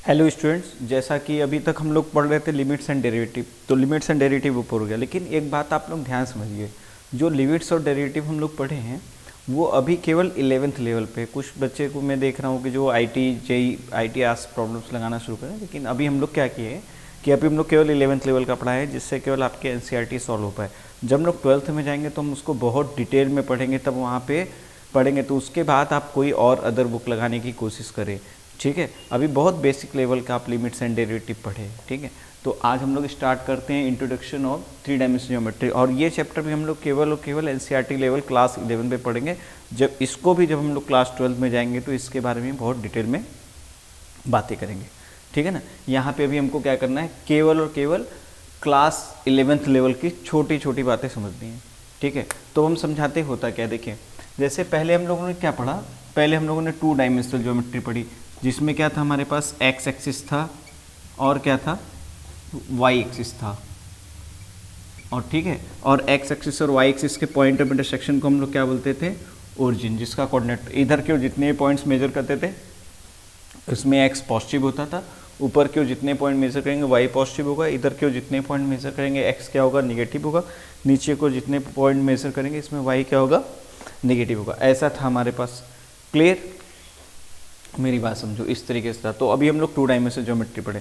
Hello students, जैसा कि अभी तक हम लोग पढ़ रहे थे लिमिट्स एंड डेरिवेटिव, तो लिमिट्स एंड डेरिवेटिव ऊपर हो गया। लेकिन एक बात आप लोग ध्यान समझिए, जो लिमिट्स और डेरिवेटिव हम लोग पढ़े हैं वो अभी केवल 11th लेवल पे। कुछ बच्चे को मैं देख रहा हूँ कि जो आई टी आस प्रॉब्लम्स लगाना शुरू करें, लेकिन अभी हम लोग क्या किए कि अभी हम लोग केवल 11th लेवल का पढ़ा है, जिससे केवल आपके एनसीईआरटी सॉल्व हो पाए। जब हम लोग 12th में जाएंगे तो हम उसको बहुत डिटेल में पढ़ेंगे, तब वहाँ पे पढ़ेंगे तो उसके बाद आप कोई और अदर बुक लगाने की कोशिश करें, ठीक है। अभी बहुत बेसिक लेवल का आप लिमिट्स एंड डेरिवेटिव पढ़े, ठीक है। तो आज हम लोग स्टार्ट करते हैं इंट्रोडक्शन ऑफ 3 डायमेंशनल ज्योमेट्री, और ये चैप्टर भी हम लोग केवल और केवल एनसीईआरटी लेवल क्लास 11 पे पढ़ेंगे। जब इसको भी जब हम लोग क्लास 12 में जाएंगे तो इसके बारे में बहुत डिटेल में बातें करेंगे, ठीक है ना। यहाँ पे अभी हमको क्या करना है, केवल और केवल क्लास 11th लेवल की छोटी छोटी बातें समझनी है, ठीक है। तो हम समझाते होता क्या, देखिए जैसे पहले हम लोगों ने क्या पढ़ा, पहले हम लोगों ने 2 डायमेंशनल ज्योमेट्री पढ़ी, जिसमें क्या था, हमारे पास एक्स एक्सिस था और क्या था, वाई एक्सिस था, और ठीक है। और एक्स एक्सिस और वाई एक्सिस के पॉइंट ऑफ इंटरसेक्शन को हम लोग क्या बोलते थे, ओरिजिन, जिसका कोऑर्डिनेट इधर के जितने पॉइंट्स मेजर करते थे उसमें एक्स पॉजिटिव होता था, ऊपर के जितने पॉइंट मेजर करेंगे वाई पॉजिटिव होगा, इधर के जितने पॉइंट मेजर करेंगे एक्स क्या होगा, निगेटिव होगा, नीचे को जितने पॉइंट मेजर करेंगे इसमें वाई क्या होगा, निगेटिव होगा। ऐसा था हमारे पास। क्लियर, मेरी बात समझो, इस तरीके से था। तो अभी हम लोग 2 डायमेंशनल ज्योमेट्री पढ़े।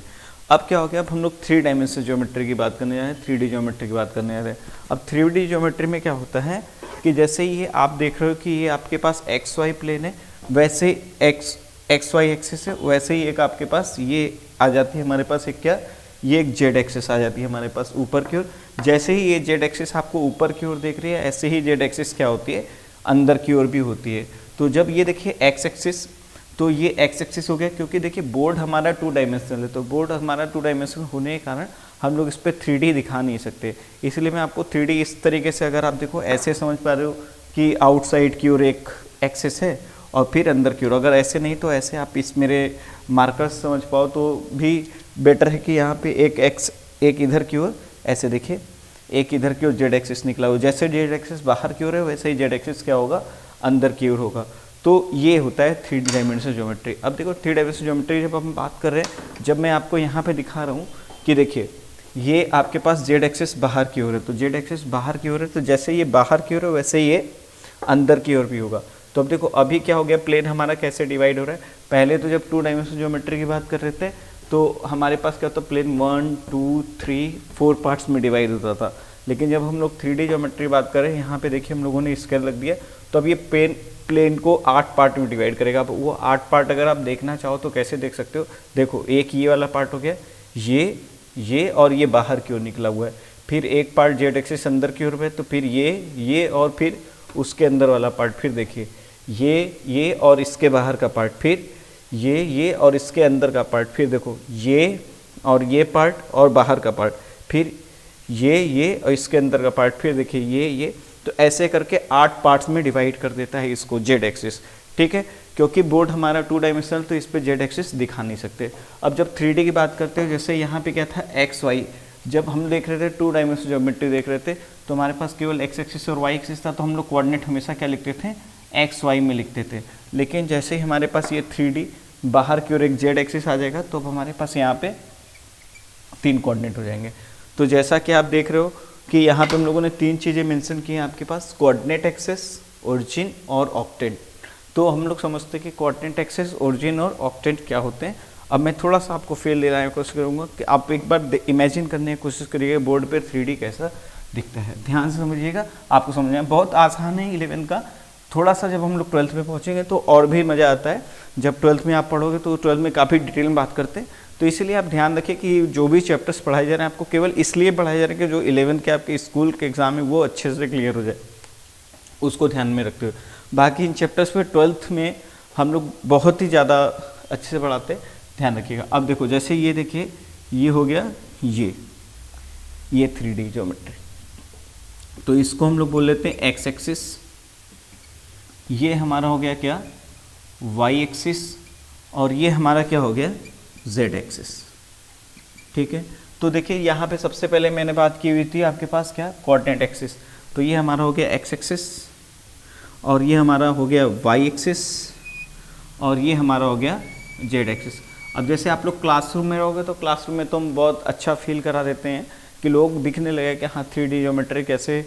अब क्या हो गया, अब हम लोग 3 डायमेंशनल ज्योमेट्री की बात करने जा रहे हैं, 3D ज्योमेट्री की बात करने जा रहे हैं। अब 3D ज्योमेट्री में क्या होता है कि जैसे ये आप देख रहे हो कि ये आपके पास एक्स वाई प्लेन है, वैसे एक्स वाई एक्सिस है, वैसे ही एक आपके पास ये आ जाती है हमारे पास, एक क्या, ये एक जेड एक्सिस आ जाती है हमारे पास ऊपर की ओर। जैसे ही ये जेड एक्सिस आपको ऊपर की ओर देख रही है, ऐसे ही जेड एक्सिस क्या होती है, अंदर की ओर भी होती है। तो जब ये देखिए एक्स एक्सिस, तो ये एक्स एक्सिस हो गया, क्योंकि देखिए बोर्ड हमारा 2 डायमेंशनल है, तो बोर्ड हमारा 2 डायमेंशनल होने के कारण हम लोग इस पर 3D दिखा नहीं सकते। इसलिए मैं आपको 3D इस तरीके से, अगर आप देखो ऐसे समझ पा रहे हो कि आउटसाइड की ओर एक एक्सिस है और फिर अंदर की ओर, अगर ऐसे नहीं तो ऐसे आप इस मेरे मार्कर्स समझ पाओ तो भी बेटर है कि यहाँ पे एक इधर की ओर ऐसे देखिए, एक इधर की ओर जेड एक्सिस निकला हो, जैसे जेड एक्सिस बाहर की ओर है वैसे ही जेड एक्सिस क्या होगा, अंदर की ओर होगा। तो ये होता है 3 डायमेंशनल ज्योमेट्री। अब देखो 3 डायमेंशनल ज्योमेट्री जब हम बात कर रहे हैं, जब मैं आपको यहाँ पे दिखा रहा हूँ कि देखिए ये आपके पास जेड एक्सिस बाहर की ओर है, तो जेड एक्सिस बाहर की ओर है, तो जैसे ये बाहर की ओर है वैसे ये अंदर की ओर भी होगा। तो अब देखो अभी क्या हो गया, प्लेन हमारा कैसे डिवाइड हो रहा है। पहले तो जब 2 डायमेंशनल ज्योमेट्री की बात कर रहे थे तो हमारे पास क्या होता, प्लेन 1 2 3 4 पार्ट्स में डिवाइड होता था। लेकिन जब हम लोग 3D ज्योमेट्री बात करें, यहाँ पे देखिए हम लोगों ने स्केल रख दिया, तो अब ये प्लेन को 8 पार्ट में डिवाइड करेगा। अब वो 8 पार्ट अगर आप देखना चाहो तो कैसे देख सकते हो, देखो एक ये वाला पार्ट हो गया, ये और ये बाहर की ओर निकला हुआ है, फिर एक पार्ट जेड एक्सिस अंदर की ओर है, तो फिर ये और फिर उसके अंदर वाला पार्ट, फिर देखिए ये और इसके बाहर का पार्ट, फिर ये और इसके अंदर का पार्ट, फिर देखो ये और ये पार्ट और बाहर का पार्ट, फिर ये और इसके अंदर का पार्ट, फिर देखिए ये, तो ऐसे करके 8 पार्ट्स में डिवाइड कर देता है इसको जेड एक्सिस, ठीक है। क्योंकि बोर्ड हमारा 2 डायमेंशनल, तो इस पे जेड एक्सिस दिखा नहीं सकते। अब जब 3D की बात करते हैं, जैसे यहाँ पे क्या था एक्स वाई, जब हम देख रहे थे 2 डायमेंशनल ज्योमेट्री देख रहे थे, तो हमारे पास केवल एक्स एक्सिस और वाई एक्सिस था, तो हम लोग कोऑर्डिनेट हमेशा क्या लिखते थे, एक्स वाई में लिखते थे। लेकिन जैसे ही हमारे पास ये 3D बाहर की ओर एक जेड एक्सिस आ जाएगा, तो अब हमारे पास यहाँ पे 3 कोऑर्डिनेट हो जाएंगे। तो जैसा कि आप देख रहे हो कि यहाँ पे हम लोगों ने 3 चीज़ें मेंशन की हैं आपके पास, कोऑर्डिनेट एक्सिस, ओरिजिन और ऑक्टेंट। तो हम लोग समझते हैं कि कोऑर्डिनेट एक्सिस, ओरिजिन और ऑक्टेंट क्या होते हैं। अब मैं थोड़ा सा आपको फेल देने की कोशिश करूँगा कि आप एक बार इमेजिन करने की कोशिश करिएगा बोर्ड पर 3D कैसा दिखता है। ध्यान से समझिएगा, आपको समझना बहुत आसान है 11 का। थोड़ा सा जब हम लोग 12th में पहुँचेंगे तो और भी मज़ा आता है। जब 12th में आप पढ़ोगे तो 12th में काफ़ी डिटेल में बात करते हैं, तो इसलिए आप ध्यान रखें कि जो भी चैप्टर्स पढ़ाए जा रहे हैं आपको केवल इसलिए पढ़ाए जा रहे हैं कि जो 11th के आपके स्कूल के एग्ज़ाम है वो अच्छे से क्लियर हो जाए, उसको ध्यान में रखते हुए। बाकी इन चैप्टर्स में 12th में हम लोग बहुत ही ज़्यादा अच्छे से पढ़ाते हैं, ध्यान रखिएगा। अब देखो जैसे ये देखिए, ये हो गया ये 3D ज्योमेट्री, तो इसको हम लोग बोल लेते हैं एक्स एक्सिस, ये हमारा हो गया क्या, वाई एक्सिस, और ये हमारा क्या हो गया, जेड एक्सिस, ठीक है। तो देखिए यहाँ पे सबसे पहले मैंने बात की हुई थी आपके पास क्या, कोऑर्डिनेट एक्सिस, तो ये हमारा हो गया एक्स एक्सिस, और ये हमारा हो गया वाई एक्सिस, और ये हमारा हो गया जेड एक्सिस। अब जैसे आप लोग क्लासरूम में रहोगे तो क्लासरूम में तो हम बहुत अच्छा फील करा देते हैं कि लोग दिखने लगे कि हाँ 3D ज्योमेट्री कैसे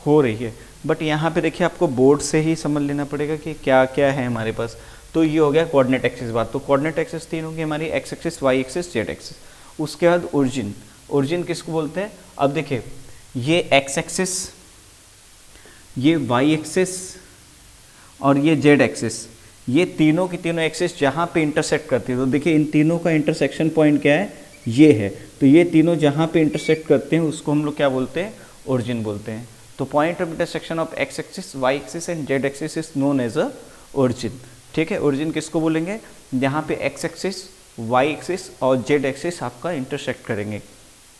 हो रही है, बट यहाँ पे देखिए आपको बोर्ड से ही समझ लेना पड़ेगा कि क्या क्या है हमारे पास। तो ये हो गया कोऑर्डिनेट एक्सिस बात। तो कोऑर्डिनेट एक्सिस तीन होंगी हमारी, x axis, y axis, z axis. उसके बाद ओरिजिन, ओरिजिन किसको बोलते हैं? अब देखिए ये एक्स एक्सिस, ये वाई एक्सिस और ये जेड एक्सिस, ये तीनों की तीनों एक्सिस जहाँ पे इंटरसेक्ट करती है, तो देखिए इन तीनों का इंटरसेक्शन पॉइंट क्या है? ये है। तो ये तीनों जहाँ पे इंटरसेक्ट करते हैं उसको हम लोग क्या बोलते हैं? ओरिजिन बोलते हैं। तो point of intersection of x axis, y axis and z axis is known as a origin. ठीक है, ओरिजिन किसको बोलेंगे? जहाँ पे एक्स एक्सिस, वाई एक्सिस और जेड एक्सिस आपका इंटरसेक्ट करेंगे।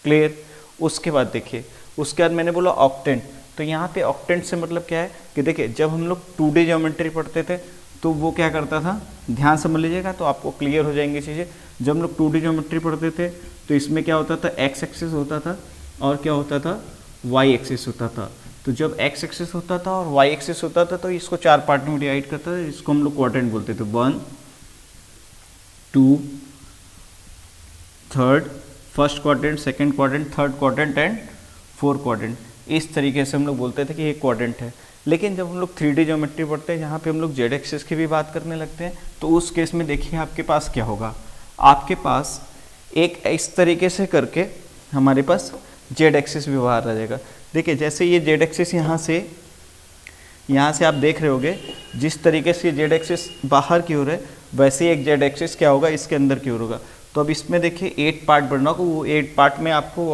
क्लियर? उसके बाद देखिए, उसके बाद मैंने बोला ऑक्टेंट। तो यहाँ पे ऑक्टेंट से मतलब क्या है कि देखिए जब हम लोग 2D ज्योमेट्री पढ़ते थे तो वो क्या करता था, ध्यान समझ लीजिएगा तो आपको क्लियर हो जाएंगी चीज़ें। जब हम लोग 2D ज्योमेट्री पढ़ते थे तो इसमें क्या होता था? एक्स एक्सिस होता था और क्या होता था? वाई एक्सिस होता था। तो जब एक्स एक्सिस होता था और वाई एक्सिस होता था तो इसको 4 पार्ट में डिवाइड करता था, इसको हम लोग क्वाड्रेंट बोलते थे। 1 2 3, first quadrant, second quadrant, third quadrant and fourth quadrant. इस तरीके से हम लोग बोलते थे कि ये क्वाड्रेंट है। लेकिन जब हम लोग 3D ज्योमेट्री पढ़ते हैं जहाँ पे हम लोग जेड एक्सिस की भी बात करने लगते हैं तो उस केस में देखिए आपके पास क्या होगा? आपके पास एक इस तरीके से करके हमारे पास जेड एक्सिस भी बाहर आ जाएगा। देखिए जैसे ये जेड एक्सिस यहाँ से आप देख रहे होगे, जिस तरीके से जेड एक्सिस बाहर की ओर है वैसे ही एक जेड एक्सिस क्या होगा? इसके अंदर की ओर होगा। तो अब इसमें देखिए 8 पार्ट बनना होगा। वो 8 पार्ट में आपको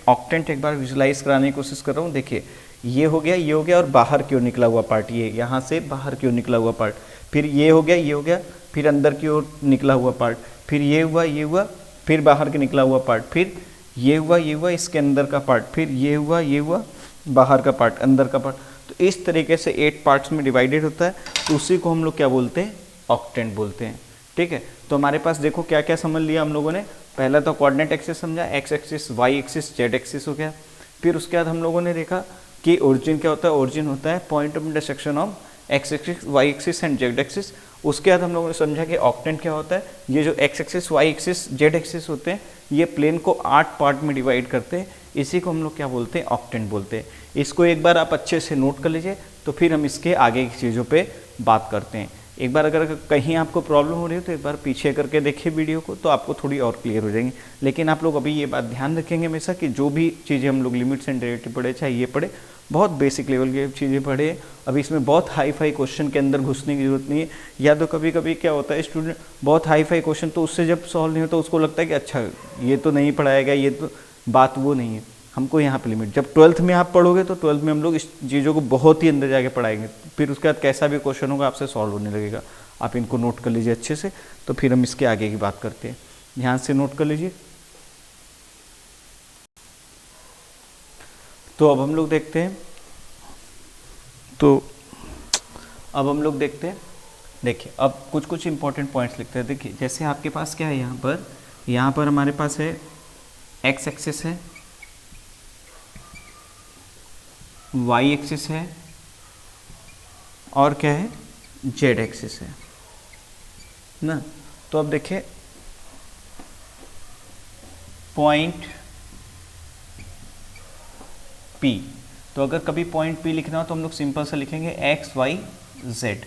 ऑक्टेंट एक बार विजुलाइज कराने की कोशिश कर रहा हूँ। देखिए ये हो गया, ये हो गया और बाहर की ओर निकला हुआ पार्ट, ये यहाँ से बाहर की ओर निकला हुआ पार्ट, फिर ये हो गया, ये हो गया, फिर अंदर की ओर निकला हुआ पार्ट, फिर ये हुआ, फिर बाहर के निकला हुआ पार्ट, फिर ये हुआ, इसके अंदर का पार्ट, फिर ये हुआ, बाहर का पार्ट, अंदर का पार्ट। तो इस तरीके से 8 पार्ट्स में डिवाइडेड होता है। तो उसी को हम लोग क्या बोलते हैं? ऑक्टेंट बोलते हैं। ठीक है, तो हमारे पास देखो क्या क्या समझ लिया हम लोगों ने। पहला तो कोऑर्डिनेट एक्सिस समझा, x axis, y axis, z axis हो गया। फिर उसके बाद हम लोगों ने देखा कि ओरिजिन क्या होता है? ओरिजिन होता है point of intersection of x axis, y axis and z axis. उसके बाद हम लोगों ने समझा कि ऑक्टेंट क्या होता है? ये जो x axis, y axis, z axis होते हैं ये प्लेन को 8 पार्ट में डिवाइड करते हैं। इसी को हम लोग क्या बोलते हैं? ऑक्टेंट बोलते हैं। इसको एक बार आप अच्छे से नोट कर लीजिए, तो फिर हम इसके आगे की चीज़ों पे बात करते हैं। एक बार अगर कहीं आपको प्रॉब्लम हो रही हो तो एक बार पीछे करके देखिए वीडियो को, तो आपको थोड़ी और क्लियर हो जाएंगी। लेकिन आप लोग अभी ये बात ध्यान रखेंगे हमेशा कि जो भी चीज़ें हम लोग लिमिट्स एंड डेरिवेटिव पढ़े, चाहे ये पढ़े, बहुत बेसिक लेवल की चीज़ें पढ़े। अभी इसमें बहुत हाई फाई क्वेश्चन के अंदर घुसने की जरूरत नहीं है। या तो कभी कभी क्या होता है, स्टूडेंट बहुत हाई फाई क्वेश्चन तो उससे जब सॉल्व नहीं होता उसको लगता है कि अच्छा ये तो नहीं पढ़ाया गया, ये तो बात वो नहीं है। हमको यहाँ पे लिमिट, जब 12th में आप पढ़ोगे तो 12th में हम लोग इस चीज़ों को बहुत ही अंदर जाके पढ़ाएंगे। फिर उसके बाद कैसा भी क्वेश्चन होगा आपसे सॉल्व होने लगेगा। आप इनको नोट कर लीजिए अच्छे से, तो फिर हम इसके आगे की बात करते हैं। ध्यान से नोट कर लीजिए। तो अब हम लोग देखते हैं, देखिए अब कुछ इंपॉर्टेंट पॉइंट्स लिखते हैं। देखिए जैसे आपके पास क्या है, यहाँ पर हमारे पास है एक्स एक्सिस है, वाई एक्सिस है और क्या है? जेड एक्सिस है ना। तो अब देखिए पॉइंट P, तो अगर कभी पॉइंट P लिखना हो तो हम लोग सिंपल से लिखेंगे एक्स वाई जेड।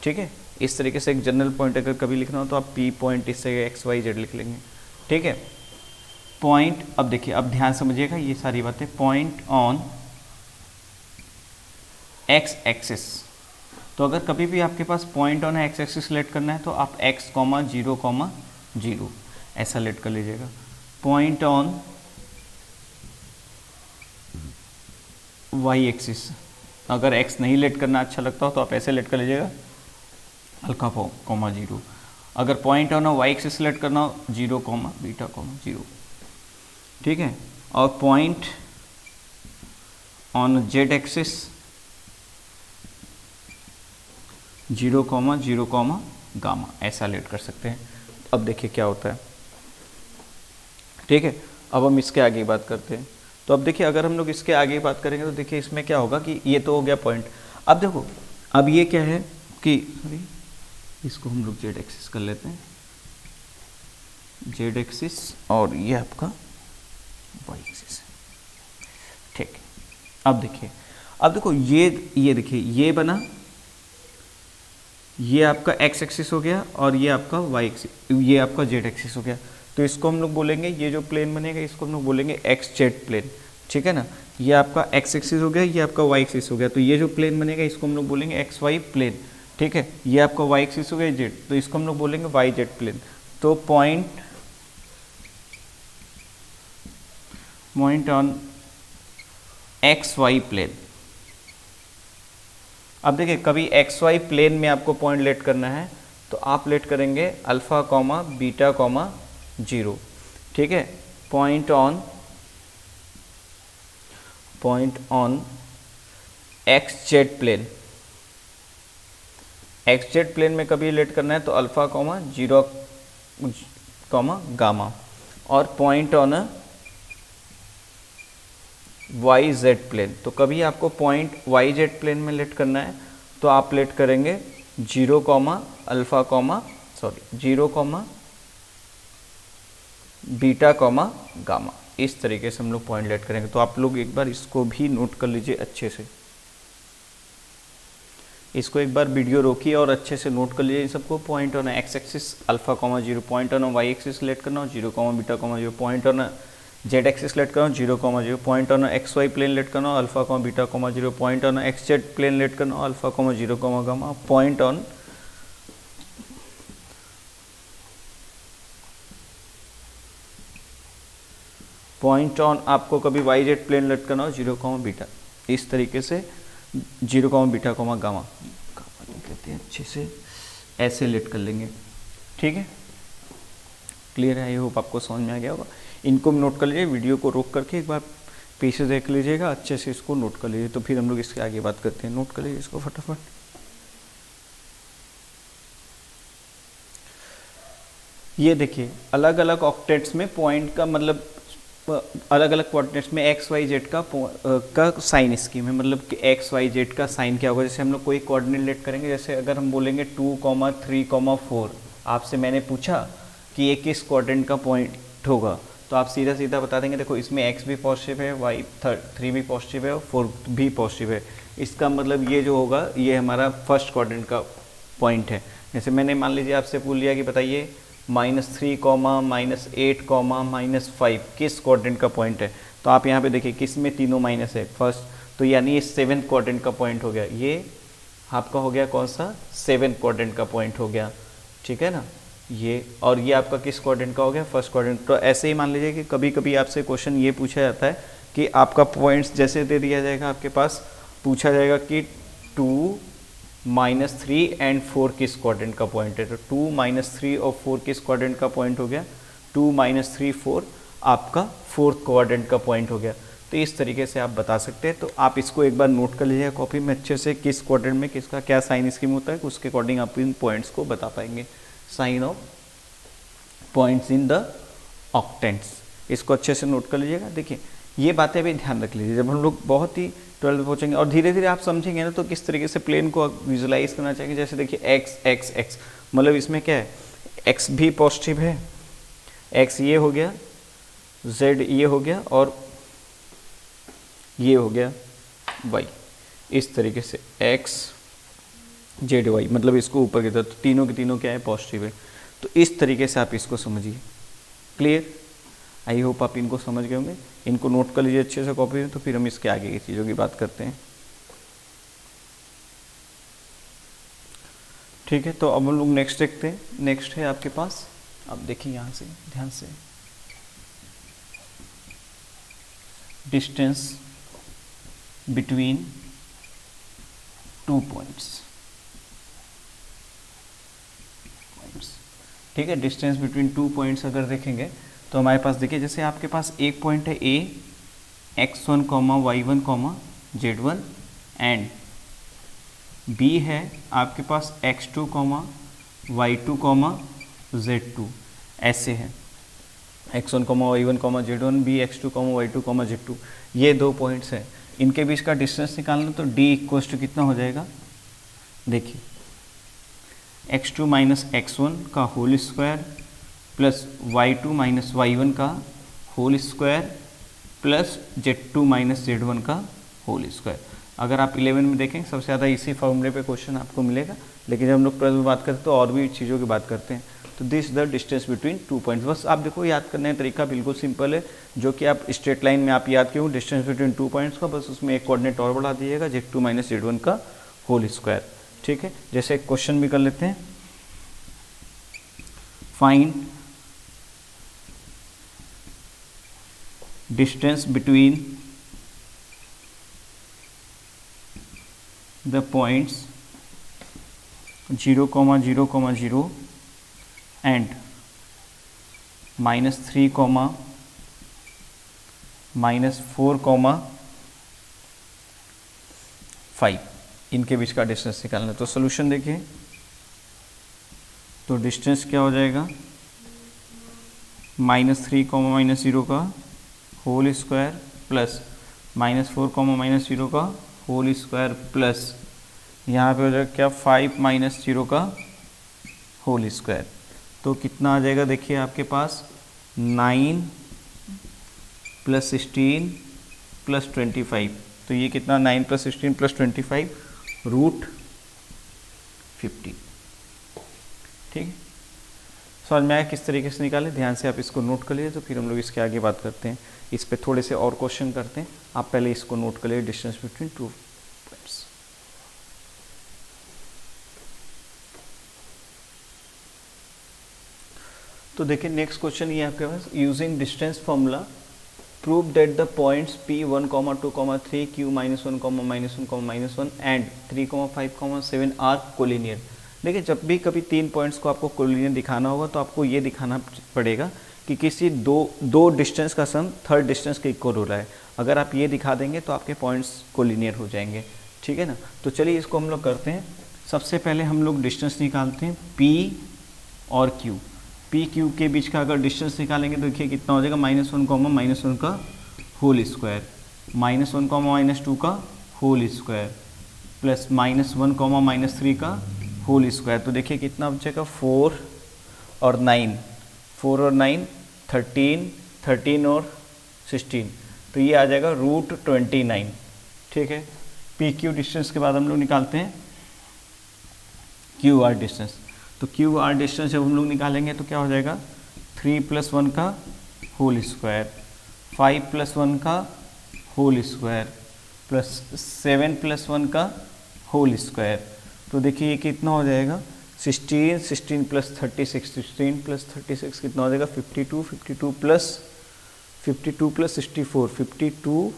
ठीक है, इस तरीके से एक जनरल पॉइंट अगर कभी लिखना हो तो आप P पॉइंट इससे एक्स वाई जेड लिख लेंगे। ठीक है, पॉइंट, अब देखिए अब ध्यान समझिएगा ये सारी बातें। पॉइंट ऑन एक्स एक्सिस, तो अगर कभी भी आपके पास point on x axis select करना है तो आप x, 0, ऐसा सेलेक्ट कर लीजिएगा। पॉइंट ऑन वाई एक्सिस, अगर x नहीं लेट करना अच्छा लगता हो तो आप ऐसे लेट कर लीजिएगा, अल्फा, 0। अगर point on y axis select करना हो 0, बीटा, 0। ठीक है, और point on z axis 0, 0, gamma, ऐसा लेट कर सकते हैं। अब देखिए क्या होता है। ठीक है, अब हम इसके आगे बात करते हैं। तो अब देखिए अगर हम लोग इसके आगे बात करेंगे तो देखिए इसमें क्या होगा कि ये तो हो गया पॉइंट। अब देखो अब ये क्या है कि इसको हम लोग जेड एक्सिस कर लेते हैं। जेड एक्सिस और ये आपका वाई एक्सिस है। ठीक है, अब देखिए, अब देखो ये देखिए, ये बना, ये आपका एक्स एक्सिस हो गया और ये आपका वाई एक्सिस, ये आपका जेड एक्सिस हो गया। तो इसको हम लोग बोलेंगे, ये जो प्लेन बनेगा इसको हम लोग बोलेंगे एक्स जेड प्लेन। ठीक है ना, ये आपका एक्स एक्सिस हो गया, ये आपका वाई एक्सिस हो गया। तो ये जो प्लेन बनेगा इसको हम लोग बोलेंगे एक्स वाई प्लेन। ठीक है, ये आपका वाई एक्सिस हो गया जेड, तो इसको हम लोग बोलेंगे वाई जेड प्लेन। तो point on x y plane. अब देखिए, कभी एक्स वाई प्लेन में आपको पॉइंट लेट करना है तो आप लेट करेंगे अल्फा कॉमा बीटा कॉमा 0। ठीक है, point on x z plane, x z plane में कभी लेट करना है तो अल्फा कॉमा 0 कॉमा गामा, और point on y z plane. तो कभी आपको पॉइंट वाई जेड प्लेन में लेट करना है तो आप लेट करेंगे 0 comma alpha comma 0 comma beta comma gamma. इस तरीके से हम लोग पॉइंट लेट करेंगे। तो आप लोग एक बार इसको भी नोट कर लीजिए अच्छे से, इसको एक बार वीडियो रोकिए और अच्छे से नोट कर लीजिए इन सबको। Point on x axis alpha comma 0, point on y axis let करना हो 0 comma beta comma 0, point on z axis let करना 0 comma 0, point on x y plane let करना alpha comma beta comma 0, point on x z plane let करना alpha comma 0 comma gamma, point on आपको कभी Y z plane let करना हो 0 comma beta. इस तरीके से 0 कॉमा बीटा कॉमा गामा कहते हैं, अच्छे से ऐसे लेट कर लेंगे। ठीक है, क्लियर है? आई होप आपको समझ में आ गया होगा। इनको नोट कर लीजिए, वीडियो को रोक करके एक बार पीछे देख लीजिएगा, अच्छे से इसको नोट कर लीजिए। तो फिर हम लोग इसके आगे बात करते हैं। नोट कर लीजिए इसको फटाफट। ये देखिए, अलग अलग ऑक्टेट्स में पॉइंट का मतलब अलग अलग कोऑर्डिनेट्स में एक्स वाई जेड का साइन स्कीम है। मतलब कि एक्स वाई जेड का साइन क्या होगा। जैसे हम लोग कोई कोऑर्डिनेट लेट करेंगे, जैसे अगर हम बोलेंगे 2, 3, 4, आपसे मैंने पूछा कि ये किस कोऑर्डिनेट का पॉइंट होगा, तो आप सीधा सीधा बता देंगे देखो इसमें एक्स भी पॉजिटिव है, वाई 3 भी पॉजिटिव है और 4 भी पॉजिटिव है। इसका मतलब ये जो होगा ये हमारा फर्स्ट कोऑर्डिनेट का पॉइंट है। जैसे मैंने मान लीजिए आपसे पूछ लिया कि बताइए -3, -8, -5 किस कोऑर्डिनेट का पॉइंट है, तो आप यहाँ पे देखिए किस में तीनों माइनस है फर्स्ट, तो यानी ये 7th कोऑर्डिनेट का पॉइंट हो गया। ये आपका हो गया कौन सा, 7th कोऑर्डिनेट का पॉइंट हो गया। ठीक है ना, ये और ये आपका किस कोऑर्डिनेट का हो गया, फर्स्ट कोऑर्डिनेट। तो ऐसे ही मान लीजिए कि कभी कभी आपसे क्वेश्चन ये पूछा जाता है कि आपका पॉइंट्स जैसे दे दिया जाएगा, आपके पास पूछा जाएगा कि 2, -3 एंड 4 किस कोऑर्डिनेट का पॉइंट है। तो 2, -3 और 4 किस कोऑर्डिनेट का पॉइंट हो गया, 2, -3, 4 आपका 4th कोऑर्डिनेट का पॉइंट हो गया। तो इस तरीके से आप बता सकते हैं। तो आप इसको एक बार नोट कर लीजिएगा कॉपी में अच्छे से, किस कोऑर्डिनेट में किसका क्या साइन स्कीम होता है, उसके अकॉर्डिंग आप इन पॉइंट्स को बता पाएंगे। Sign of points in the octants, इसको अच्छे से नोट कर लीजिएगा। देखिए ये बातें भी ध्यान रख लीजिए, जब हम लोग बहुत ही 12 में पहुँचेंगे और धीरे धीरे आप समझेंगे ना, तो किस तरीके से प्लेन को विजुलाइज करना चाहिए। जैसे देखिए एक्स एक्स एक्स, मतलब इसमें क्या है, एक्स भी पॉजिटिव है, एक्स ये हो गया, जेड ये हो गया और ये हो गया वाई। इस तरीके से एक्स जेड वाई, मतलब इसको ऊपर की तरफ, तो तीनों के तीनों क्या है, पॉजिटिव है। तो इस तरीके से आप इसको समझिए। क्लियर? आई होप आप इनको समझ गए होंगे। इनको नोट कर लीजिए अच्छे से कॉपी में, तो फिर हम इसके आगे की चीज़ों की बात करते हैं। ठीक है, तो अब हम लोग नेक्स्ट देखते हैं। नेक्स्ट है आपके पास, अब देखिए यहाँ से ध्यान से, डिस्टेंस बिटवीन 2 पॉइंट्स। ठीक है, डिस्टेंस बिटवीन 2 पॉइंट्स अगर देखेंगे तो हमारे पास देखिए, जैसे आपके पास एक पॉइंट है ए, x1, y1, z1 and B है आपके पास x2, y2, z2, ऐसे है x1, y1, z1, b x2, y2, z2, ये 2 पॉइंट्स हैं। इनके बीच का डिस्टेंस निकालना, तो d इक्वल्स टू कितना हो जाएगा, देखिए x2 - x1 का whole square plus y2 minus y1 का whole square plus z2 minus z1 का होल स्क्वायर। अगर आप 11 में देखें सबसे ज़्यादा इसी फॉर्मूले पे क्वेश्चन आपको मिलेगा, लेकिन जब हम लोग प्रश्न में बात करते हैं तो और भी चीज़ों की बात करते हैं। तो this the distance between 2 points. बस आप देखो याद करने का तरीका बिल्कुल सिंपल है, जो कि आप स्ट्रेट लाइन में आप याद क्यों डिस्टेंस बिटवीन 2 पॉइंट्स का, बस उसमें एक कोऑर्डिनेट और बढ़ा दीजिएगा z2 माइनस z1 का होल स्क्वायर। ठीक है, जैसे एक क्वेश्चन भी कर लेते हैं, find distance between the points 0, 0, 0 and -3, -4, 5 इनके बीच का डिस्टेंस निकालना है। तो सोल्यूशन देखिए, तो डिस्टेंस क्या हो जाएगा, -3, -0 का होल स्क्वायर प्लस -4, -0 का होल स्क्वायर प्लस यहाँ पे हो जाएगा क्या 5 -0 का होल स्क्वायर। तो कितना आ जाएगा देखिए आपके पास 9 + 16 + 25। तो ये कितना 9 + 16 + 25 √50। ठीक है, समझ में आया किस तरीके से निकाले, ध्यान से आप इसको नोट कर लीजिए, तो फिर हम लोग इसके आगे बात करते हैं। इस पे थोड़े से और क्वेश्चन करते हैं, आप पहले इसको नोट कर लीजिए, डिस्टेंस बिटवीन 2 पॉइंट्स। तो देखिए नेक्स्ट क्वेश्चन ये आपके पास, using distance formula prove that the points P1, 2, 3, Q -1, -1, and 3, 5, 7 are collinear. देखिए जब भी कभी 3 पॉइंट्स को आपको कोलिनियर दिखाना होगा तो आपको ये दिखाना पड़ेगा कि किसी दो डिस्टेंस का सम थर्ड डिस्टेंस के इक्वल हो रहा है। अगर आप ये दिखा देंगे तो आपके पॉइंट्स कोलिनियर हो जाएंगे। ठीक है ना, तो चलिए इसको हम लोग करते हैं। सबसे पहले हम लोग डिस्टेंस निकालते हैं P और Q। P Q के बीच का अगर डिस्टेंस निकालेंगे तो देखिए कितना हो जाएगा, -1, -1 का होल स्क्वायर, -1, -2 का होल स्क्वायर प्लस -1, -3 का होल स्क्वायर। तो देखिए कितना बचेगा 4 और 9, 13, 13 और 16, तो ये आ जाएगा √29। ठीक है, पी क्यू डिस्टेंस के बाद हम लोग निकालते हैं क्यू आर डिस्टेंस। तो क्यू आर डिस्टेंस जब हम लोग निकालेंगे तो क्या हो जाएगा, 3 + 1 का होल स्क्वायर, 5 + 1 का होल स्क्वायर प्लस 7 + 1 का होल स्क्वायर। तो देखिए ये कितना हो जाएगा, 16 + 36, 16 + 36 कितना हो जाएगा, 52, 52 + 64, 52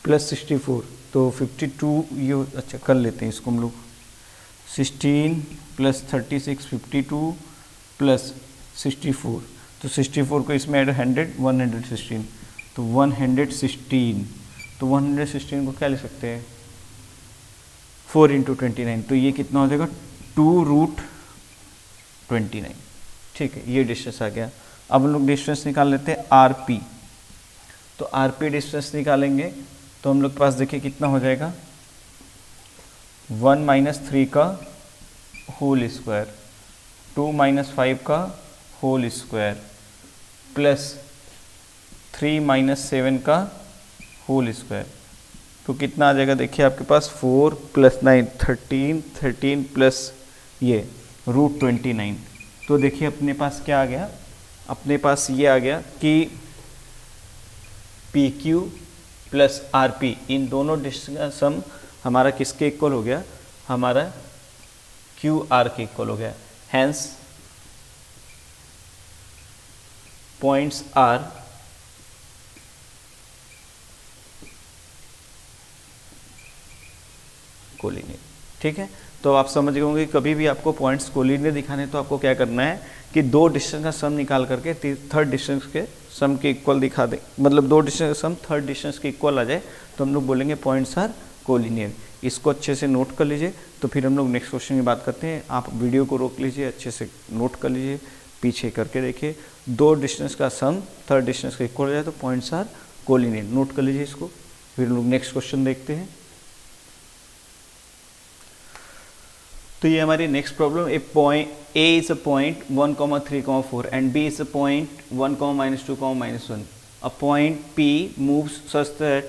+ 64, तो 52 ये अच्छा कर लेते हैं इसको हम लोग, 16 + 36, 52 + 64, तो 64 को इसमें ऐड 116, तो 116, तो 116 को क्या ले सकते हैं 4 × 29, तो ये कितना हो जाएगा 2√29। ठीक है, ये डिस्टेंस आ गया। अब हम लोग डिस्टेंस निकाल लेते हैं RP। तो RP डिस्टेंस निकालेंगे तो हम लोग के पास देखिए कितना हो जाएगा, 1 - 3 का होल स्क्वायर, 2 - 5 का होल स्क्वायर प्लस 3 - 7 का होल स्क्वायर। तो कितना आ जाएगा देखिए आपके पास 4 + 9, 13, 13 प्लस ये √29। तो देखिए अपने पास क्या आ गया, अपने पास ये आ गया कि PQ + RP इन दोनों डिस्टेंस का सम हमारा किसके इक्वल हो गया, हमारा QR के इक्वल हो गया। Hence points are collinear. ठीक है, तो आप समझ गए होंगे कभी भी आपको पॉइंट्स कोलिनियर दिखाने तो आपको क्या करना है कि दो डिस्टेंस का सम निकाल करके थर्ड डिस्टेंस के सम के इक्वल दिखा दे, मतलब दो डिस्टेंस का सम थर्ड डिस्टेंस के इक्वल आ जाए तो हम लोग बोलेंगे पॉइंट्स आर कोलिनियर। इसको अच्छे से नोट कर लीजिए, तो फिर हम लोग नेक्स्ट क्वेश्चन की बात करते हैं। आप वीडियो को रोक लीजिए, अच्छे से नोट कर लीजिए, पीछे करके देखिए, दो डिस्टेंस का सम थर्ड डिस्टेंस का इक्वल हो जाए तो पॉइंट्स आर कोलिनियर। नोट कर लीजिए इसको, फिर हम लोग नेक्स्ट क्वेश्चन देखते हैं। तो ये हमारी next problem, A is a point 1, 3, 4 and B is a point 1, -2, -1. A point P moves such that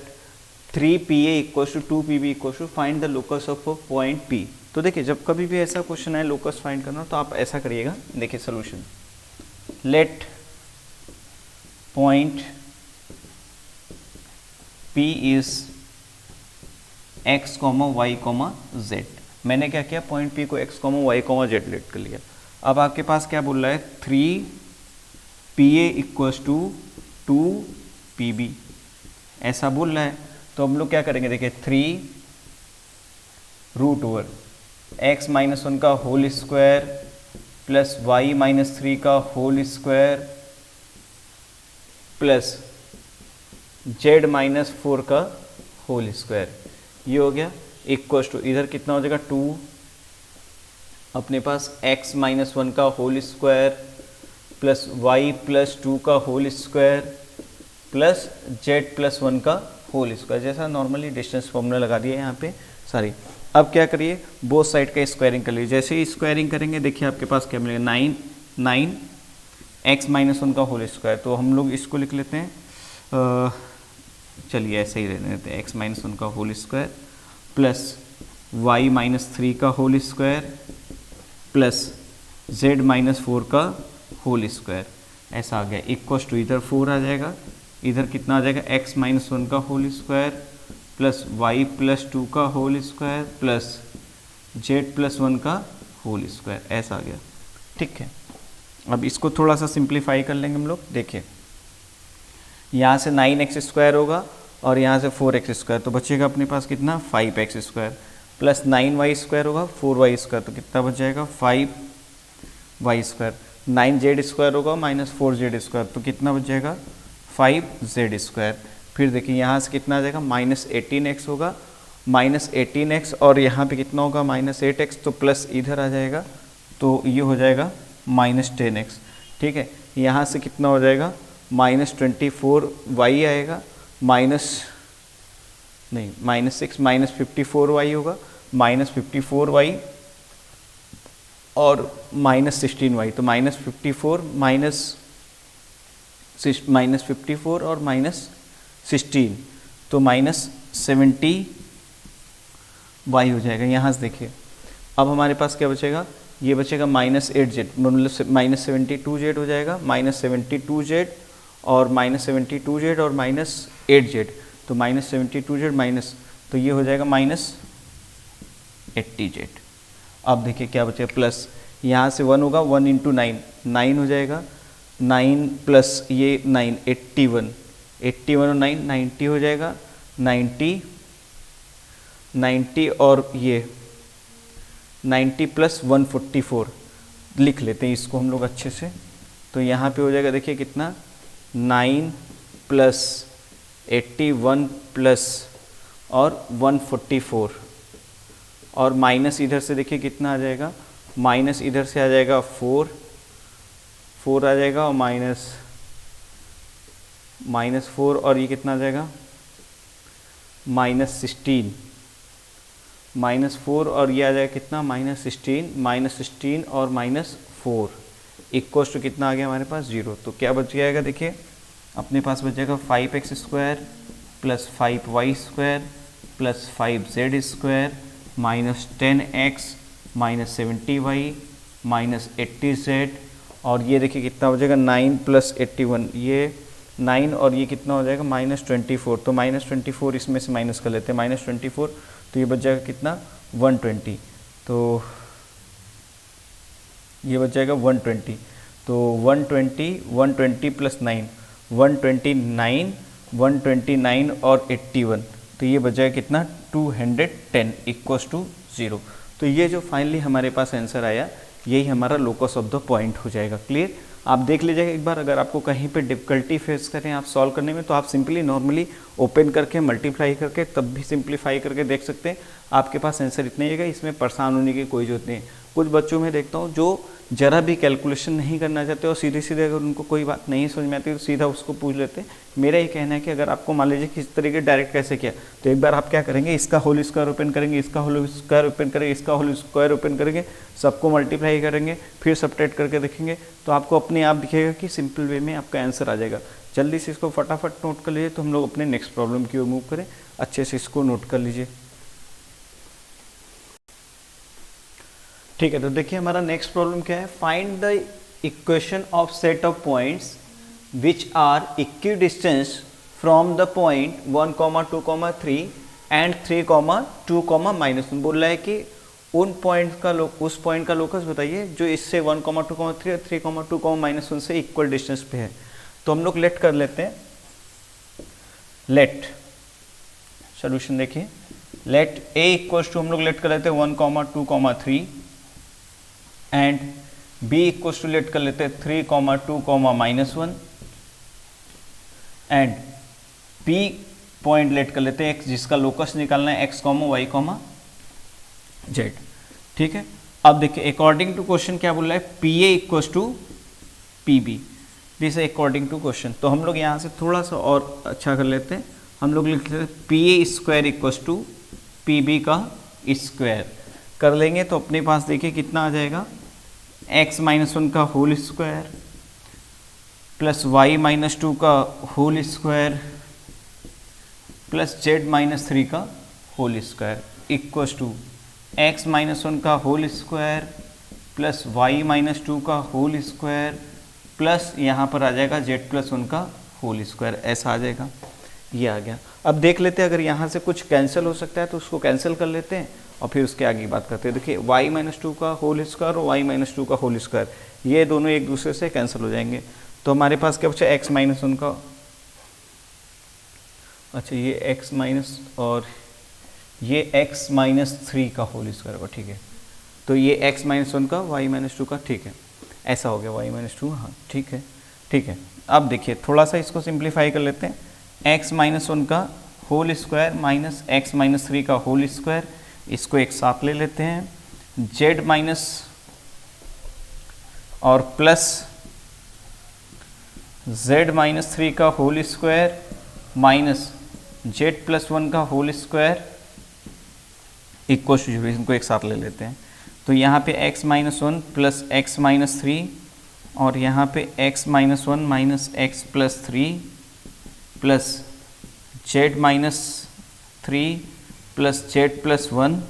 3PA equals to 2PB equals to find the locus of a point P. तो देखिए जब कभी भी ऐसा क्वेश्चन है locus find करना तो आप ऐसा करिएगा, देखिए solution, let point P is x, y, z. मैंने क्या किया, पॉइंट P को x, y, z लेट कर लिया। अब आपके पास क्या बोल रहा है, 3PA इक्वल्स टू 2PB ऐसा बोल रहा है। तो हम लोग क्या करेंगे, देखिए 3√x - 1 का होल स्क्वायर प्लस y - 3 का होल स्क्वायर प्लस z - 4 का होल स्क्वायर, ये हो गया इक्वल्स टू, इधर कितना हो जाएगा 2, अपने पास x - 1 का होल स्क्वायर प्लस y + 2 का होल स्क्वायर प्लस z + 1 का होल स्क्वायर, जैसा नॉर्मली डिस्टेंस फॉर्मूला लगा दिया यहाँ पे सारी। अब क्या करिए, बोथ साइड का स्क्वायरिंग कर लीजिए। जैसे ही स्क्वायरिंग करेंगे देखिए आपके पास क्या मिलेगा, 9x - 1 का होल स्क्वायर। तो हम लोग इसको लिख लेते हैं, चलिए ऐसे ही रहने देते हैं, x - 1 का होल स्क्वायर प्लस y - 3 का होल स्क्वायर प्लस z - 4 का होल स्क्वायर, ऐसा आ गया इक्वल्स टू, इधर 4 आ जाएगा, इधर कितना आ जाएगा, x - 1 का होल स्क्वायर प्लस y + 2 का होल स्क्वायर प्लस z + 1 का होल स्क्वायर, ऐसा आ गया। ठीक है, अब इसको थोड़ा सा सिंप्लीफाई कर लेंगे हम लोग। देखिए यहाँ से 9x² होगा और यहाँ से 4x², तो बचेगा अपने पास कितना, 5x² प्लस 9y² होगा 4y², तो कितना बच जाएगा 5y²। 9z² होगा -4z², तो कितना बच जाएगा 5z²। फिर देखिए यहाँ से कितना आ जाएगा, -18x होगा, -18x और यहाँ पे कितना होगा -8x, तो प्लस इधर आ जाएगा, तो ये हो जाएगा -10x। ठीक है, यहाँ से कितना हो जाएगा, -24y आएगा, -6 -54y होगा, -54y और -16y, तो -54 -54 और -16, तो -70y हो जाएगा। यहाँ से देखिए अब हमारे पास क्या बचेगा, ये बचेगा -8z, मतलब -72z हो जाएगा, -72z और -72z और -8z, तो -72z माइनस, तो ये हो जाएगा -80z। अब देखिए क्या बचेगा, प्लस यहाँ से 1 होगा, 1 × 9 9 हो जाएगा, 9 प्लस ये 9 81 और 9 90 हो जाएगा, 90 और ये 90 + 144 लिख लेते हैं इसको हम लोग अच्छे से। तो यहाँ पे हो जाएगा देखिए कितना, 9 + 81 प्लस और 144 और माइनस इधर से देखिए कितना आ जाएगा, माइनस इधर से आ जाएगा 4 आ जाएगा और -4 और ये कितना आ जाएगा -16, -4 और ये आ जाएगा कितना -16 और -4 इक्वल्स टू कितना आ गया हमारे पास 0। तो क्या बच जाएगा, देखिए अपने पास बच जाएगा 5x² plus 5y² plus 5z² -10x -70y -80z और ये देखिए कितना हो जाएगा 9 + 81, ये 9 और ये कितना हो जाएगा -24, तो -24 इसमें से माइनस कर लेते हैं, -24, तो ये बच जाएगा कितना 120, तो ये बच जाएगा 120, तो 120 + 9 129 और 81, तो ये बच जाएगा कितना 210 इक्वल्स टू 0। तो ये जो फाइनली हमारे पास आंसर आया, यही हमारा लोकस ऑफ द पॉइंट हो जाएगा। क्लियर, आप देख लीजिएगा एक बार, अगर आपको कहीं पे डिफ़िकल्टी फेस करें आप सॉल्व करने में, तो आप सिंपली नॉर्मली ओपन करके मल्टीप्लाई करके तब भी सिंप्लीफाई करके देख सकते हैं, आपके पास आंसर इतना ही है, इसमें परेशान होने की कोई जरूरत नहीं। कुछ बच्चों में देखता हूँ जो जरा भी कैलकुलेशन नहीं करना चाहते और सीधे सीधे अगर उनको कोई बात नहीं समझ में आती तो सीधा उसको पूछ लेते हैं। मेरा ये कहना है कि अगर आपको मान लीजिए किस तरीके डायरेक्ट कैसे किया, तो एक बार आप क्या करेंगे, इसका होल स्क्वायर ओपन करेंगे, इसका होल स्क्वायर ओपन करेंगे, इसका होल स्क्वायर ओपन करेंगे, सबको मल्टीप्लाई करेंगे, फिर सब्ट्रैक्ट करके देखेंगे, तो आपको अपने आप दिखेगा कि सिंपल वे में आपका आंसर आ जाएगा। जल्दी से इसको फटाफट नोट कर लीजिए, तो हम लोग अपने नेक्स्ट प्रॉब्लम की ओर मूव करें। अच्छे से इसको नोट कर लीजिए। ठीक है, तो देखिए हमारा नेक्स्ट प्रॉब्लम क्या है, find the equation of set of points which are equidistance from the point 1, 2, 3 and 3, 2, -1। बोल रहा है कि उन पॉइंट का उस पॉइंट का लोकस बताइए जो इससे 1, 2, 3 और 3, 2, -1 से इक्वल डिस्टेंस पे है। तो हम लोग लेट कर लेते हैं, लेट सोल्यूशन देखिए, लेट ए इक्वल्स टू हम लोग लेट कर लेते हैं 1, 2, 3 and B equals to let कर लेते हैं 3, 2, -1 एंड पी पॉइंट लेट कर लेते हैं एक्स, जिसका लोकस निकालना है x, y, z। ठीक है, अब देखिए अकॉर्डिंग टू क्वेश्चन क्या बोल रहा है, P A equals to P B, this है अकॉर्डिंग टू क्वेश्चन। तो हम लोग यहाँ से थोड़ा सा और अच्छा कर लेते हैं, हम लोग लिख लेते हैं P A square equals to P B का स्क्वायर कर लेंगे, तो अपने पास देखिए कितना आ जाएगा, x -1 का होल स्क्वायर प्लस y -2 का होल स्क्वायर प्लस z -3 का whole square equals to x -1 का होल स्क्वायर प्लस y -2 का होल स्क्वायर प्लस यहाँ पर आ जाएगा z+1 का होल स्क्वायर, ऐसा आ जाएगा, ये आ गया। अब देख लेते हैं अगर यहाँ से कुछ कैंसिल हो सकता है तो उसको कैंसिल कर लेते हैं और फिर उसके आगे बात करते हैं। देखिए y -2 का होल स्क्वायर और y -2 का होल स्क्वायर, ये दोनों एक दूसरे से कैंसिल हो जाएंगे। तो हमारे पास क्या बचा, x -1 का, अच्छा ये x माइनस और ये x -3 का होल स्क्वायर का, ठीक है। तो ये x -1 का y -2 का, ठीक है, ऐसा हो गया y -2, हाँ ठीक है, ठीक है। अब देखिए थोड़ा सा इसको सिंप्लीफाई कर लेते हैं, x -1 का होल स्क्वायर माइनस x -3 का होल स्क्वायर, इसको एक साथ ले लेते हैं, z माइनस और प्लस z -3 का होल स्क्वायर माइनस z+1 का होल स्क्वायर इक्वल टू 0, इनको एक साथ ले लेते हैं। तो यहाँ पे x -1 प्लस x -3 और यहाँ पे x -1 minus x+3 plus z-3 plus z+1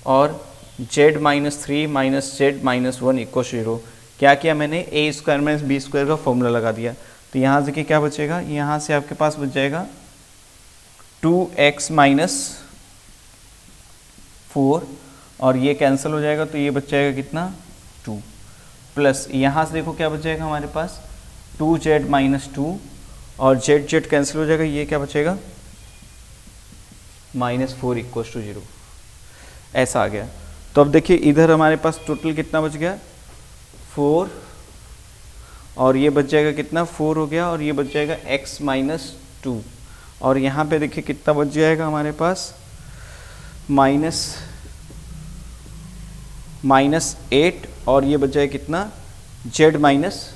और z -3 माइनस z-1 इक्वल 0। क्या किया मैंने, a square minus b square का फॉर्मूला लगा दिया। तो यहाँ से क्या बचेगा, यहाँ से आपके पास बच जाएगा 2x -4 और ये कैंसिल हो जाएगा, तो ये बच जाएगा कितना 2 प्लस यहाँ से देखो क्या बच जाएगा हमारे पास 2z -2 और z कैंसिल हो जाएगा, ये क्या बचेगा -4 इक्वल टू 0, ऐसा आ गया। तो अब देखिए इधर हमारे पास टोटल कितना बच गया 4 और ये बच जाएगा कितना 4 हो गया और ये बच जाएगा x -2 और यहाँ पे देखिए कितना बच जाएगा हमारे पास -8 और ये बच जाएगा कितना z -1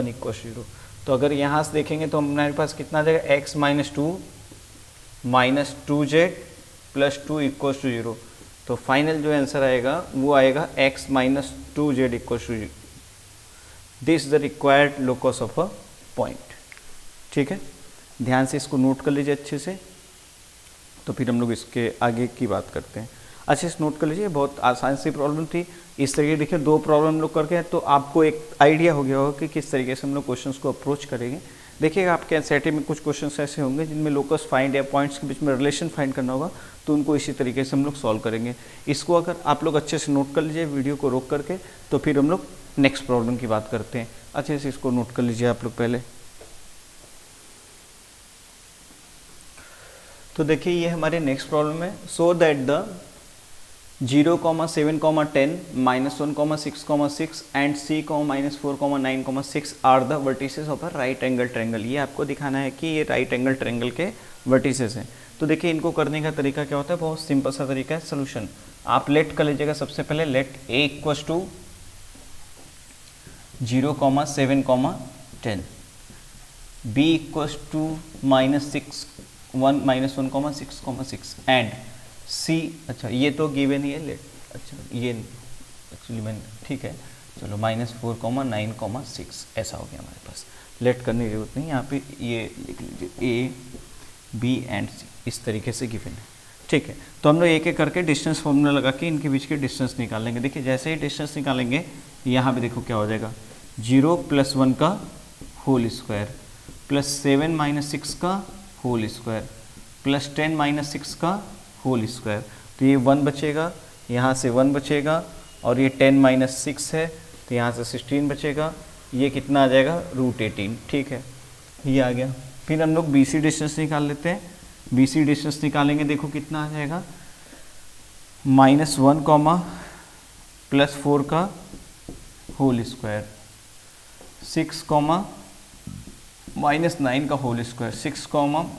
इक्वल 0। तो अगर यहाँ से देखेंगे तो हमारे पास कितना आ जाएगा x -2 minus 2z plus 2 equal to 0। तो फाइनल जो आंसर आएगा वो आएगा x -2z equal to 0। This the required locus of a point. ठीक है, ध्यान से इसको नोट कर लीजिए अच्छे से, तो फिर हम लोग इसके आगे की बात करते हैं। अच्छे से नोट कर लीजिए, बहुत आसान सी प्रॉब्लम थी। इस तरीके देखिए 2 प्रॉब्लम हम लोग करके तो आपको एक आइडिया हो गया होगा कि किस तरीके से हम लोग क्वेश्चंस को अप्रोच करेंगे। देखिएगा आपके एनसीईआरटी में कुछ क्वेश्चंस ऐसे होंगे जिनमें लोकस फाइंड या पॉइंट्स के बीच में रिलेशन फाइंड करना होगा, तो उनको इसी तरीके से हम लोग सॉल्व करेंगे। इसको अगर आप लोग अच्छे से नोट कर लीजिए वीडियो को रोक करके, तो फिर हम लोग नेक्स्ट प्रॉब्लम की बात करते हैं। अच्छे से इसको नोट कर लीजिए आप लोग पहले। तो देखिए ये हमारे नेक्स्ट प्रॉब्लम है। So that the 0, 7, 10, -1, 6, 6 and c, -4, 9, 6 are the vertices of a right angle triangle. ये आपको दिखाना है कि ये राइट एंगल ट्रायंगल के वर्टिसेस हैं। तो देखिए इनको करने का तरीका क्या होता है, बहुत सिंपल सा तरीका है सोल्यूशन। आप लेट कर लीजिएगा सबसे पहले, let a equals to 0, 7, 10, b equals to -1, 6, 6 and c, अच्छा ये तो गिवन ही है लेट, अच्छा ये एक्चुअली मैंने, ठीक है चलो -4, 9, 6 ऐसा हो गया हमारे पास। लेट करने की जरूरत नहीं, यहाँ पे ये लिख लीजिए a b एंड c इस तरीके से गिवन है, ठीक है। तो हम लोग एक एक करके डिस्टेंस फॉर्मूला लगा के इनके बीच के डिस्टेंस निकालेंगे। देखिए जैसे ही डिस्टेंस निकालेंगे यहाँ पे देखो क्या हो जाएगा, 0 + 1 का होल स्क्वायर +7 - 6 का होल स्क्वायर +10 - 6 का होल स्क्वायर। तो ये 1 बचेगा, यहाँ से 1 बचेगा, और ये 10 - 6 है तो यहाँ से 16 बचेगा। ये कितना आ जाएगा, √18, ठीक है ये आ गया। फिर हम लोग BC डिस्टेंस निकाल लेते हैं। BC डिस्टेंस निकालेंगे, देखो कितना आ जाएगा, -1, +4 का होल स्क्वायर 6, -9 का होल स्क्वायर 6,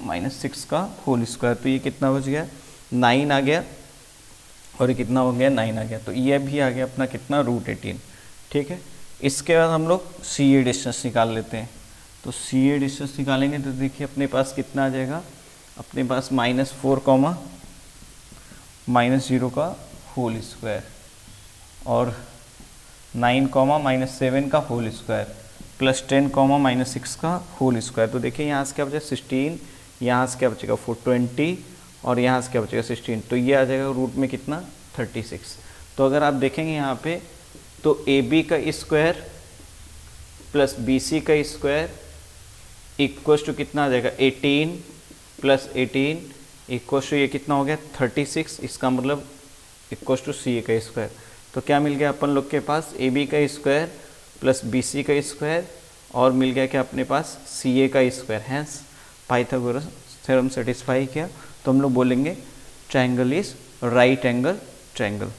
-6 का होल स्क्वायर। तो ये कितना बच गया, 9 आ गया, और ये कितना हो गया, 9 आ गया। तो ये भी आ गया अपना कितना, √18, ठीक है। इसके बाद हम लोग CA डिस्टेंस निकाल लेते हैं। तो CA डिस्टेंस निकालेंगे तो देखिए अपने पास कितना आ जाएगा, अपने पास -4, -0 का होल स्क्वायर और 9, -7 का होल स्क्वायर +10, -6 का होल स्क्वायर। तो देखिए यहाँ से क्या बचेगा 16, यहाँ से क्या बचेगा 420, और यहाँ से क्या बचेगा 16। तो ये आ जाएगा रूट में कितना, 36। तो अगर आप देखेंगे यहाँ पे तो AB का स्क्वायर प्लस BC का स्क्वायर इक्वल्स टू कितना आ जाएगा, 18 + 18 इक्वल्स टू ये कितना हो गया 36। इसका मतलब इक्वल्स टू CA का स्क्वायर। तो क्या मिल गया अपन लोग के पास, AB का स्क्वायर प्लस BC का स्क्वायर, और मिल गया क्या अपने पास CA का square. Hence Pythagoras theorem satisfy किया। तो हम लोग बोलेंगे triangle is right angle triangle.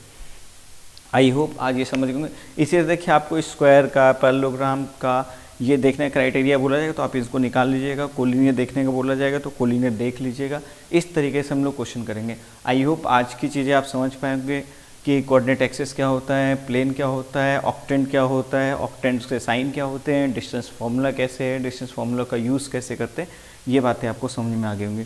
I hope आज ये समझ गए। इसी तरह देखिए आपको स्क्वायर का, पैरेललोग्राम का ये देखने का क्राइटेरिया बोला जाएगा तो आप इसको निकाल लीजिएगा। कोलिनियर देखने का बोला जाएगा तो कोलिनियर देख लीजिएगा। इस तरीके से हम लोग क्वेश्चन करेंगे। आई होप आज की चीज़ें आप समझ पाएंगे कि कोऑर्डिनेट एक्सिस क्या होता है, प्लेन क्या होता है, ऑक्टेंट क्या होता है, ऑक्टेंट के साइन क्या होते हैं, डिस्टेंस फार्मूला कैसे है, डिस्टेंस फार्मूला का यूज़ कैसे करते हैं, ये बातें आपको समझ में आ गई होंगी।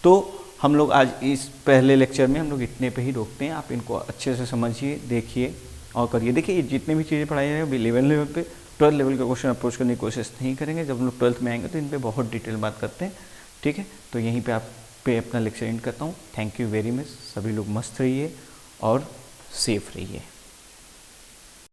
तो हम लोग आज इस पहले लेक्चर में हम लोग इतने पे ही रोकते हैं। आप इनको अच्छे से समझिए, देखिए और करिए। देखिए जितने भी चीज़ें पढ़ाई जाएंगे 11 लेवल पे, 12 लेवल का क्वेश्चन अप्रोच करने की कोशिश नहीं करेंगे। जब हम लोग 12th में आएंगे तो इन पे बहुत डिटेल बात करते हैं, ठीक है। तो यहीं पे आप पे अपना लेक्चर एंड करता हूँ। Thank you very much. सभी लोग मस्त रहिए और सेफ रहिए।